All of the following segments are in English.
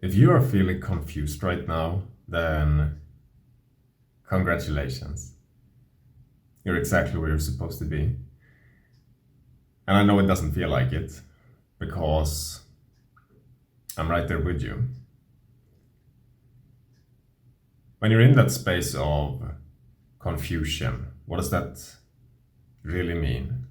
If you are feeling confused right now, then congratulations. You're exactly where you're supposed to be. And I know it doesn't feel like it, because I'm right there with you. When you're in that space of confusion, what does that really mean?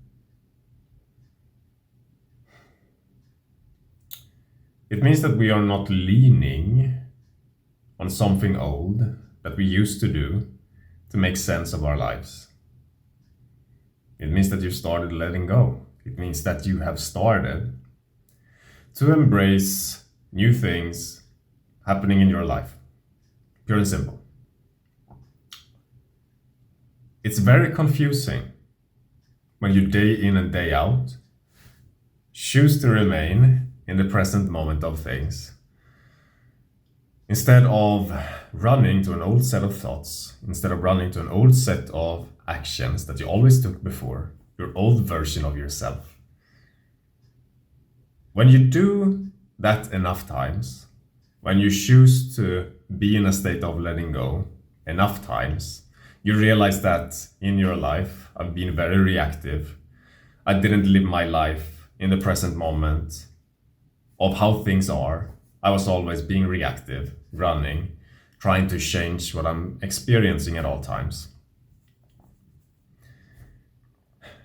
It means that we are not leaning on something old that we used to do to make sense of our lives. It means that you started letting go. It means that you have started to embrace new things happening in your life. Pure and simple. It's very confusing when you day in and day out choose to remain in the present moment of things, instead of running to an old set of thoughts, instead of running to an old set of actions that you always took before, your old version of yourself. When you do that enough times, when you choose to be in a state of letting go enough times, you realize that in your life, I've been very reactive. I didn't live my life in the present moment of how things are. I was always being reactive, running, trying to change what I'm experiencing at all times.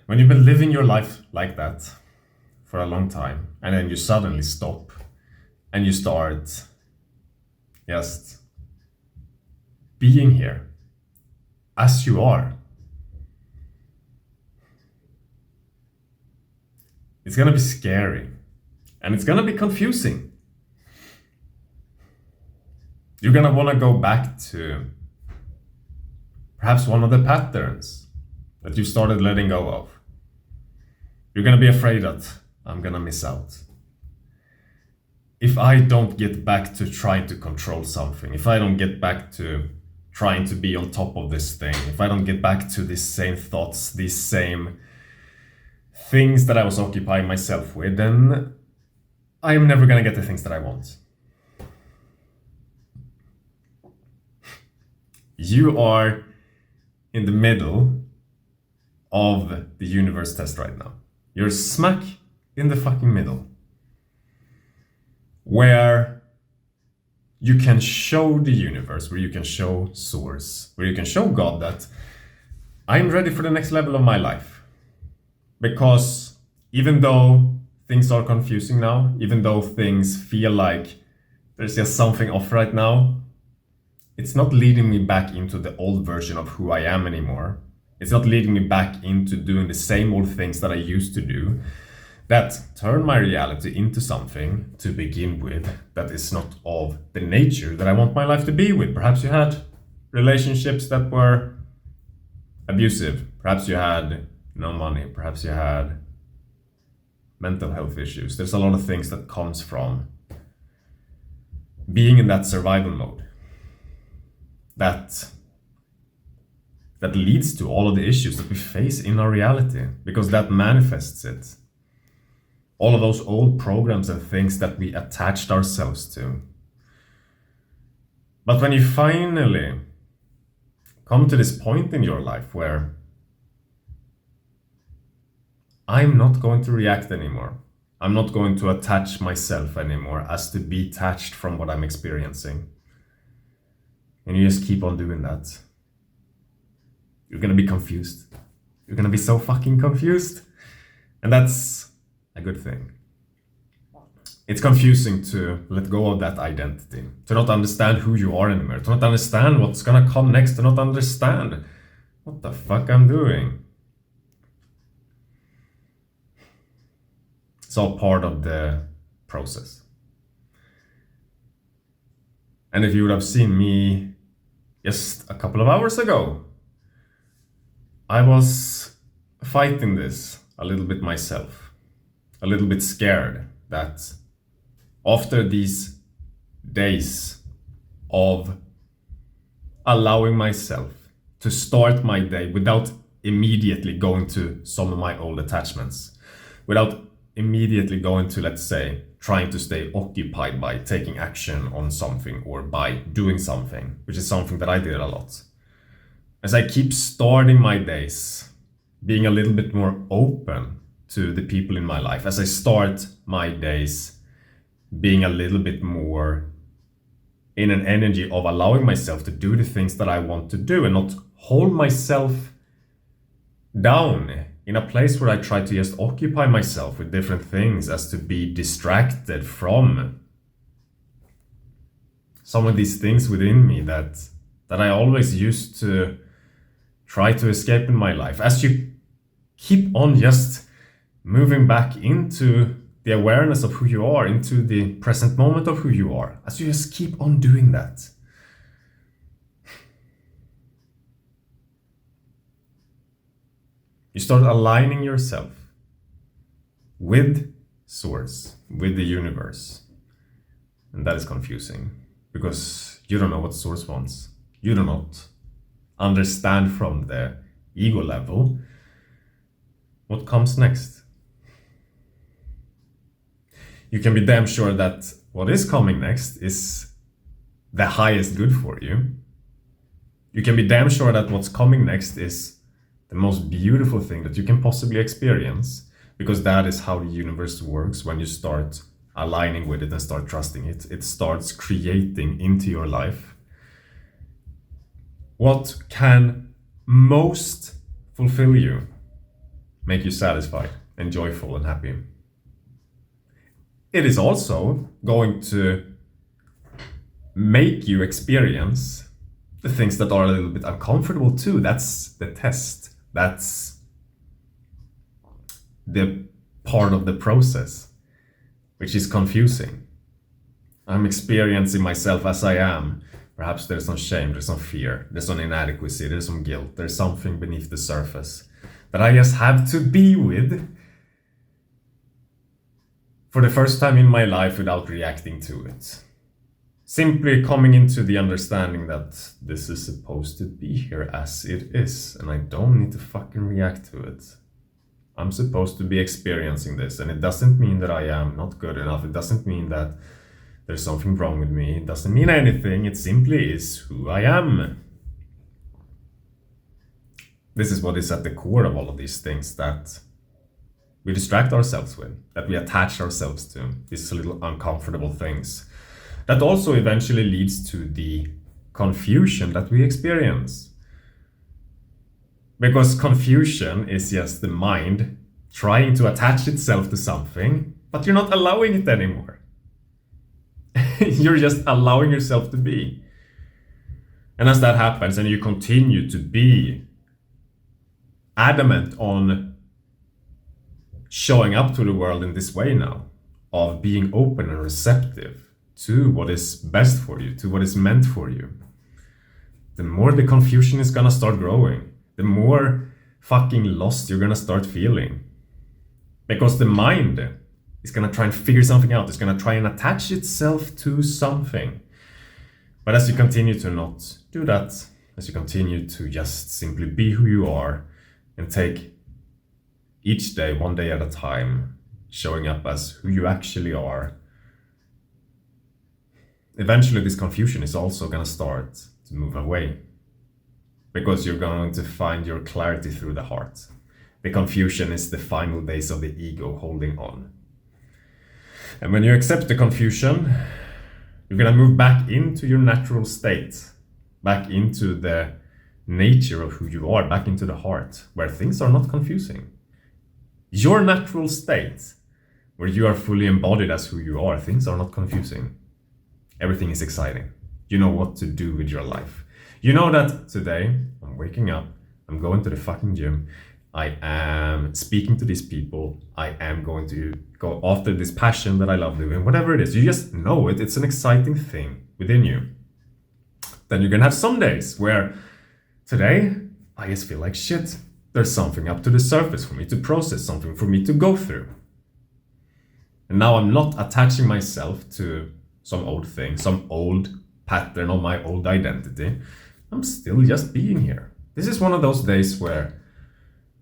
When you've been living your life like that for a long time, and then you suddenly stop and you start just being here as you are, it's gonna be scary and it's gonna be confusing. You're gonna wanna go back to perhaps one of the patterns that you started letting go of. You're gonna be afraid that I'm gonna miss out. If I don't get back to trying to control something, if I don't get back to trying to be on top of this thing, if I don't get back to these same thoughts, these same things that I was occupying myself with, then I'm never gonna get the things that I want. You are in the middle of the universe test right now. You're smack in the fucking middle, where you can show the universe, where you can show source, where you can show God that I'm ready for the next level of my life. Because even though things are confusing now, even though things feel like there's just something off right now, it's not leading me back into the old version of who I am anymore. It's not leading me back into doing the same old things that I used to do, that turn my reality into something to begin with that is not of the nature that I want my life to be with. Perhaps you had relationships that were abusive. Perhaps you had no money. Perhaps you had mental health issues. There's a lot of things that comes from being in that survival mode that leads to all of the issues that we face in our reality, because that manifests it. All of those old programs and things that we attached ourselves to. But when you finally come to this point in your life where I'm not going to react anymore, I'm not going to attach myself anymore as to be detached from what I'm experiencing, and you just keep on doing that, you're gonna be confused. You're gonna be so fucking confused. And that's a good thing. It's confusing to let go of that identity, to not understand who you are anymore, to not understand what's gonna come next, to not understand what the fuck I'm doing. It's all part of the process. And if you would have seen me just a couple of hours ago, I was fighting this a little bit myself, a little bit scared that after these days of allowing myself to start my day without immediately going to some of my old attachments, without immediately go into, let's say, trying to stay occupied by taking action on something or by doing something, which is something that I did a lot. As I keep starting my days, being a little bit more open to the people in my life, as I start my days being a little bit more in an energy of allowing myself to do the things that I want to do and not hold myself down in a place where I try to just occupy myself with different things as to be distracted from some of these things within me that I always used to try to escape in my life. As you keep on just moving back into the awareness of who you are, into the present moment of who you are, as you just keep on doing that, you start aligning yourself with Source, with the universe. And that is confusing because you don't know what Source wants. You do not understand from the ego level what comes next. You can be damn sure that what is coming next is the highest good for you. You can be damn sure that what's coming next is the most beautiful thing that you can possibly experience, because that is how the universe works. When you start aligning with it and start trusting it, it starts creating into your life what can most fulfill you, make you satisfied and joyful and happy. It is also going to make you experience the things that are a little bit uncomfortable too. That's the test. That's the part of the process, which is confusing. I'm experiencing myself as I am. Perhaps there's some shame, there's some fear, there's some inadequacy, there's some guilt, there's something beneath the surface that I just have to be with for the first time in my life without reacting to it. Simply coming into the understanding that this is supposed to be here as it is, and I don't need to fucking react to it. I'm supposed to be experiencing this, and it doesn't mean that I am not good enough. It doesn't mean that there's something wrong with me. It doesn't mean anything. It simply is who I am. This is what is at the core of all of these things that we distract ourselves with, that we attach ourselves to, these little uncomfortable things. That also eventually leads to the confusion that we experience. Because confusion is just the mind trying to attach itself to something, but you're not allowing it anymore. You're just allowing yourself to be. And as that happens, and you continue to be adamant on showing up to the world in this way now, of being open and receptive to what is best for you, to what is meant for you, the more the confusion is gonna start growing, the more fucking lost you're gonna start feeling. Because the mind is gonna try and figure something out, it's gonna try and attach itself to something. But as you continue to not do that, as you continue to just simply be who you are and take each day, one day at a time, showing up as who you actually are, eventually this confusion is also going to start to move away, because you're going to find your clarity through the heart. The confusion is the final days of the ego holding on. And when you accept the confusion, you're going to move back into your natural state, back into the nature of who you are, back into the heart, where things are not confusing. Your natural state, where you are fully embodied as who you are, things are not confusing. Everything is exciting. You know what to do with your life. You know that today I'm waking up, I'm going to the fucking gym, I am speaking to these people, I am going to go after this passion that I love doing, whatever it is. You just know it, it's an exciting thing within you. Then you're gonna have some days where today I just feel like shit. There's something up to the surface for me to process, something for me to go through. And now I'm not attaching myself to some old thing, some old pattern of my old identity. I'm still just being here. This is one of those days where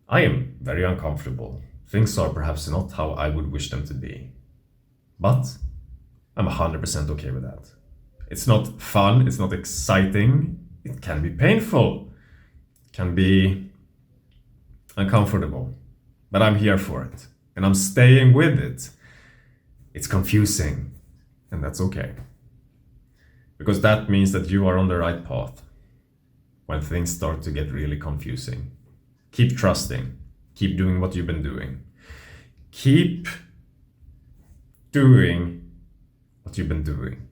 I am very uncomfortable. things are perhaps not how I would wish them to be. But I'm 100% okay with that. It's not fun, it's not exciting, it can be painful, it can be uncomfortable, but I'm here for it and I'm staying with it. It's confusing, and that's okay. Because that means that you are on the right path when things start to get really confusing. Keep trusting, keep doing what you've been doing. Keep doing what you've been doing.